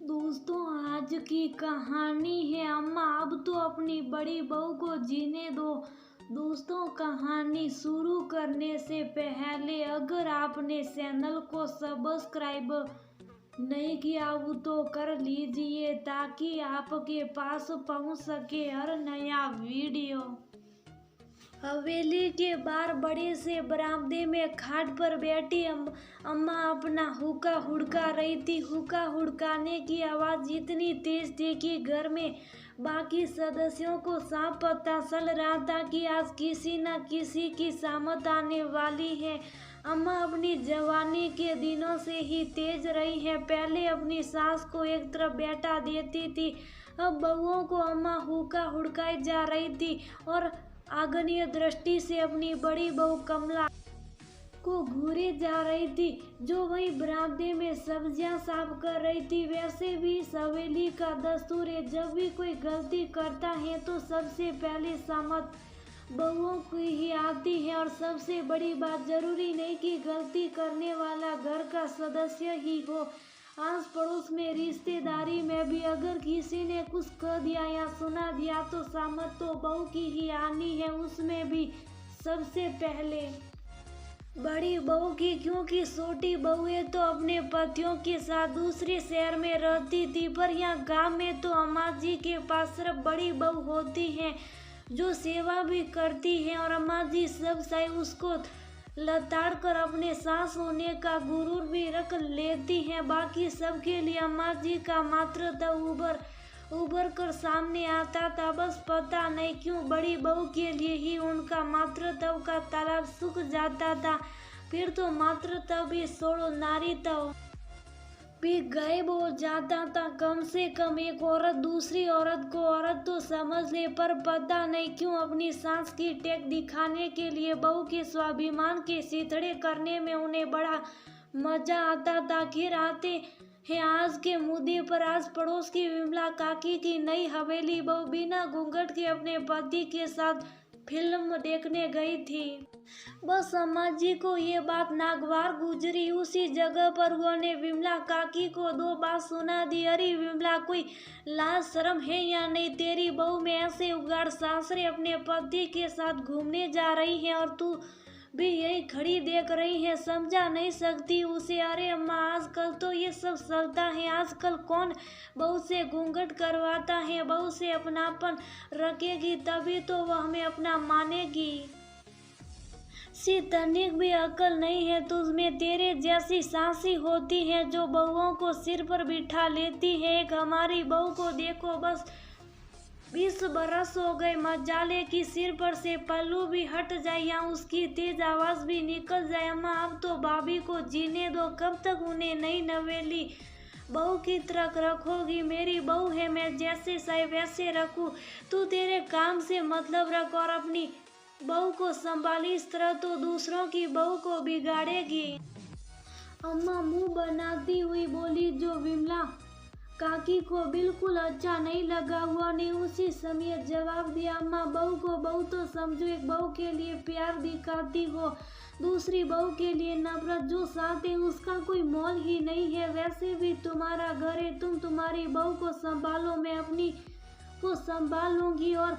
दोस्तों, आज की कहानी है अम्मा अब तो अपनी बड़ी बहू को जीने दो। दोस्तों, कहानी शुरू करने से पहले अगर आपने चैनल को सब्सक्राइब नहीं किया हो तो कर लीजिए ताकि आपके पास पहुंच सके हर नया वीडियो। हवेली के बाहर बड़े से बरामदे में खाट पर बैठी अम्मा अपना हुक्का हुड़का रही थी। हुक्का हुड़काने की आवाज इतनी तेज थी कि घर में बाकी सदस्यों को साफ पता चल रहा था कि आज किसी न किसी की शामत आने वाली है। अम्मा अपनी जवानी के दिनों से ही तेज रही है। पहले अपनी सास को एक तरफ बैठा देती थी, अब बहुओं को अम्मा हुक्का हुड़काई जा रही थी और आग्नेय दृष्टि से अपनी बड़ी बहू कमला को घूरे जा रही थी, जो वही बरामदे में सब्जियां साफ कर रही थी। वैसे भी हवेली का दस्तूर है, जब भी कोई गलती करता है तो सबसे पहले शामत बहुओं की ही आती है। और सबसे बड़ी बात, जरूरी नहीं कि गलती करने वाला घर का सदस्य ही हो, आस पड़ोस में रिश्तेदारी में भी अगर किसी ने कुछ कह दिया या सुना दिया तो शामत तो बहू की ही आनी है, उसमें भी सबसे पहले बड़ी बहू की, क्योंकि छोटी बहुएं तो अपने पतियों के साथ दूसरे शहर में रहती थी। पर यहाँ गांव में तो अम्मा जी के पास सिर्फ बड़ी बहू होती है जो सेवा भी करती है और अम्मा जी सब सही उसको लताड़ कर अपने सास होने का गुरूर भी रख लेती हैं। बाकी सबके लिए अम्मा जी का मातृत्व उभर कर सामने आता था। बस पता नहीं क्यों बड़ी बहू के लिए ही उनका मातृत्व का तालाब सूख जाता था। फिर तो मातृत्व भी छोड़ो, नारीत्व भी गायब हो जाता था। कम से कम एक औरत दूसरी औरत को औरत तो समझ ले, पर पता नहीं क्यों अपनी सास की टेक दिखाने के लिए बहू के स्वाभिमान के सिथड़े करने में उन्हें बड़ा मजा आता था। खैर आते हैं आज के मुद्दे पर। आज पड़ोस की विमला काकी की नई हवेली बहू बिना घूंघट के अपने पति के साथ फिल्म देखने गई थी। बस अम्मा जी को ये बात नागवार गुजरी। उसी जगह पर उन्होंने विमला काकी को दो बात सुना दी। अरे विमला, कोई लाज शर्म है या नहीं? तेरी बहू में ऐसे उगाड़ सासरे अपने पति के साथ घूमने जा रही है और तू भी यही खड़ी देख रही है, समझा नहीं सकती उसे? अरे अम्मा, आजकल तो ये सब चलता है। आजकल कौन बहू से घूंघट करवाता है? बहू से अपनापन रखेगी तभी तो वह हमें अपना मानेगी। सी तनिक भी अकल नहीं है तुझमें। तेरे जैसी सासी होती है जो बहुओं को सिर पर बिठा लेती है। एक हमारी बहू को देखो, बस 20 बरस हो गए, मजाले की सिर पर से पल्लू भी हट जाए या उसकी तेज आवाज भी निकल जाए। अम्मा, अब तो भाभी को जीने दो। कब तक उन्हें नई नवेली बहू की तरह रखोगी? मेरी बहू है, मैं जैसे चाहे वैसे रखूं। तू तेरे काम से मतलब रख और अपनी बहू को संभाली, इस तरह तो दूसरों की बहू को बिगाड़ेगी। अम्मा मुंह बनाती हुई बोली, जो विमला काकी को बिल्कुल अच्छा नहीं लगा। हुआ ने उसी समय जवाब दिया, अम्मा, बहू को बहू तो समझो। एक बहू के लिए प्यार दिखाती हो, दूसरी बहू के लिए नफरत। जो साथ है उसका कोई मोल ही नहीं है। वैसे भी तुम्हारा घर है, तुम तुम्हारी बहू को संभालो, मैं अपनी को संभाल लूंगी। और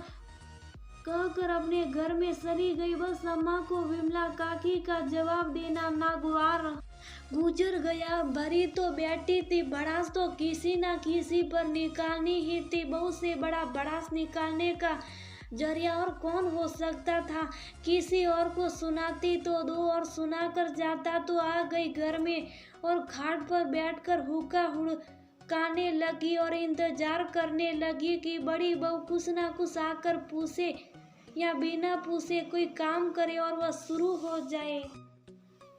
कहकर अपने घर में चली गई। बस अम्मा को विमला काकी का जवाब देना नागवार गुजर गया। भरी तो बैठी थी, भड़ास तो किसी न किसी पर निकालनी ही थी। बहू से बड़ा भड़ास निकालने का जरिया और कौन हो सकता था? किसी और को सुनाती तो दो और सुनाकर जाता तो आ गई घर में और खाट पर बैठकर हुक्का हुड़काने लगी और इंतजार करने लगी कि बड़ी बहू कुछ ना कुछ आकर पूछे या बिना पूछे कोई काम करे और वह शुरू हो जाए।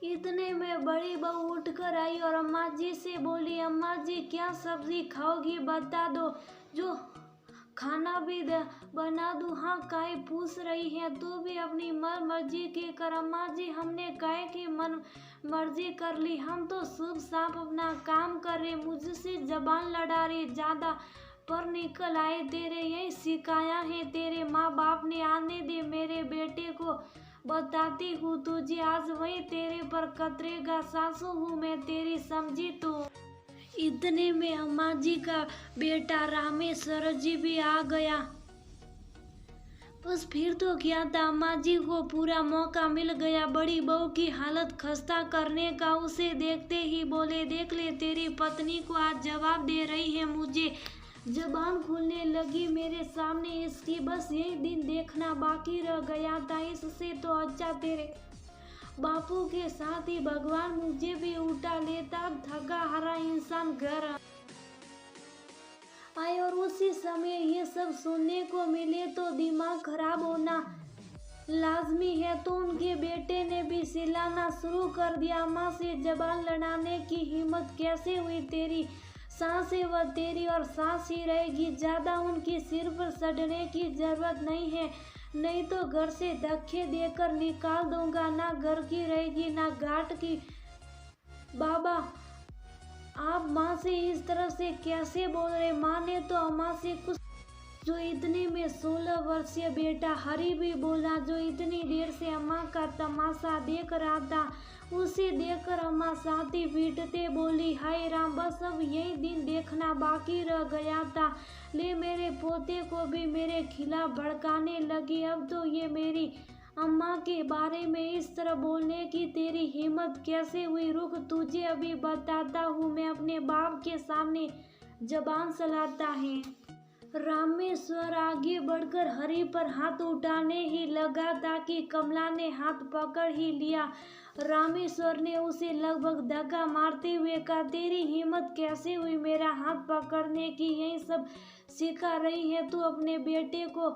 इतने में बड़ी बहू उठकर आई और अम्मा जी से बोली, अम्मा जी, क्या सब्जी खाओगी बता दो, जो खाना भी बना दूं। हाँ, काहे पूछ रही है? तू भी अपनी मन मर्जी के कर। अम्मा जी, हमने काहे की मन मर्जी कर ली? हम तो शुभ साफ अपना काम कर रहे, मुझसे जबान लड़ा रही, ज्यादा पर निकल आए। तेरे यही सिखाया है तेरे माँ बाप ने? आने दे मेरे बेटे को, बताती हूँ तुझे आज वही तेरे पर कतरेगा। सासू हूँ मैं तेरी, समझी तू? इतने में अम्मा जी का बेटा रामेश्वर जी भी आ गया। बस फिर तो क्या था, अम्मा जी को पूरा मौका मिल गया बड़ी बहू की हालत खस्ता करने का। उसे देखते ही बोले, देख ले तेरी पत्नी को आज जवाब दे रही है मुझे। जबान खुलने लगी मेरे सामने, इसकी बस यही दिन देखना बाकी रह गया था। इससे तो अच्छा तेरे बापू के साथ ही भगवान मुझे भी उठा लेता। थका हारा इंसान घर आए और उसी समय ये सब सुनने को मिले तो दिमाग खराब होना लाजमी है। तो उनके बेटे ने भी चिल्लाना शुरू कर दिया, माँ से जबान लड़ाने की हिम्मत कैसे हुई तेरी? सांसें वह तेरी और सांस ही रहेगी, ज्यादा उनकी सिर पर सड़ने की जरूरत नहीं है, नहीं तो घर से धक्के देकर निकाल दूंगा। ना घर की रहेगी ना घाट की। बाबा आप माँ से इस तरह से कैसे बोल रहे? माँ ने तो अम्मा से कुछ। जो इतने में 16 वर्षीय बेटा हरी भी बोला, जो इतनी देर से अम्मा का तमाशा देख रहा था। उसे देखकर अम्मा छाती पीटते बोली, हाय राम, बस अब यही दिन देखना बाकी रह गया था। ले मेरे पोते को भी मेरे खिलाफ भड़काने लगी। अब तो ये मेरी अम्मा के बारे में इस तरह बोलने की तेरी हिम्मत कैसे हुई? रुक, तुझे अभी बताता हूँ मैं। अपने बाप के सामने जबान चलाता है। रामेश्वर आगे बढ़कर हरि पर हाथ उठाने ही लगा था कि कमला ने हाथ पकड़ ही लिया। रामेश्वर ने उसे लगभग धक्का मारते हुए कहा, तेरी हिम्मत कैसे हुई मेरा हाथ पकड़ने की? यही सब सिखा रही है तू अपने बेटे को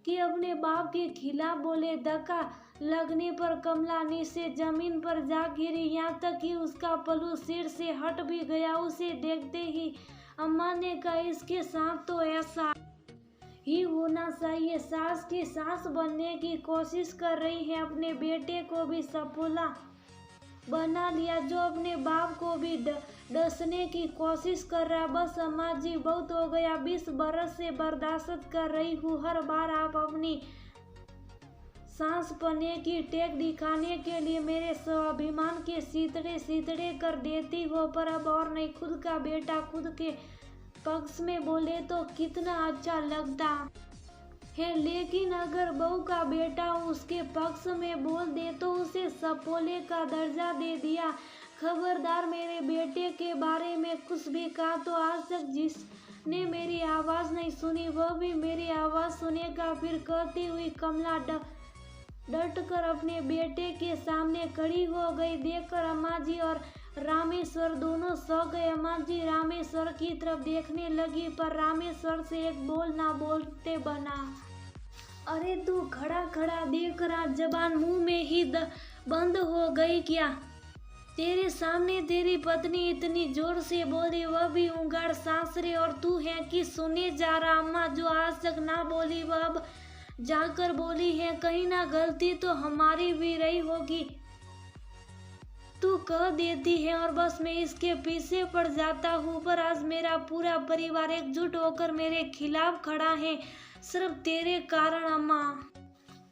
कि अपने बाप के खिलाफ बोले। धक्का लगने पर कमला नीचे जमीन पर जा गिरी, यहाँ तक कि उसका पल्लू सिर से हट भी गया। उसे देखते ही अम्मा ने कहा, इसके साथ तो ऐसा ही होना चाहिए। सास की सास बनने की कोशिश कर रही है, अपने बेटे को भी सपोला बना लिया, जो अपने बाप को भी डसने की कोशिश कर रहा। बस अम्मा जी बहुत हो गया, 20 बरस से बर्दाश्त कर रही हूँ। हर बार आप अपनी सांस पने की टेक दिखाने के लिए मेरे स्वाभिमान के सीतड़े कर देती हो, पर अब और नहीं। खुद का बेटा खुद के पक्ष में बोले तो कितना अच्छा लगता है, लेकिन अगर बहू का बेटा उसके पक्ष में बोल दे तो उसे सपोले का दर्जा दे दिया। खबरदार मेरे बेटे के बारे में कुछ भी कहा तो आज तक जिसने मेरी आवाज़ नहीं सुनी वह भी मेरी आवाज़ सुनेगा। फिर कहती हुई कमला डट कर अपने बेटे के सामने खड़ी हो गई। देखकर अम्मा जी और रामेश्वर दोनों सो गए। अम्मा जी रामेश्वर की तरफ देखने लगी, पर रामेश्वर से एक बोल ना बोलते बना। अरे तू खड़ा खड़ा देख रहा, जबान मुंह में ही बंद हो गई क्या? तेरे सामने तेरी पत्नी इतनी जोर से बोली, वह भी उंगाड़ सासरे, और तू है कि सुने जा रहा। अम्मा जो आज तक ना बोली वह अब जाकर बोली है। कहीं ना गलती तो हमारी भी रही होगी, तू कह देती है और बस मैं इसके पीछे पड़ जाता हूँ। पर आज मेरा पूरा परिवार एकजुट होकर मेरे खिलाफ खड़ा है, सिर्फ तेरे कारण अम्मा।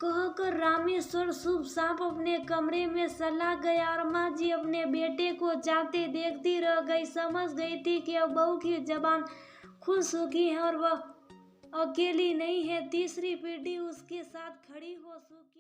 कहकर रामेश्वर शुभ साफ अपने कमरे में चला गया और माँ जी अपने बेटे को जाते देखती रह गई। समझ गई थी कि अब बहू की जबान खुल चुकी है और वह अकेली नहीं है, तीसरी पीढ़ी उसके साथ खड़ी हो चुकी।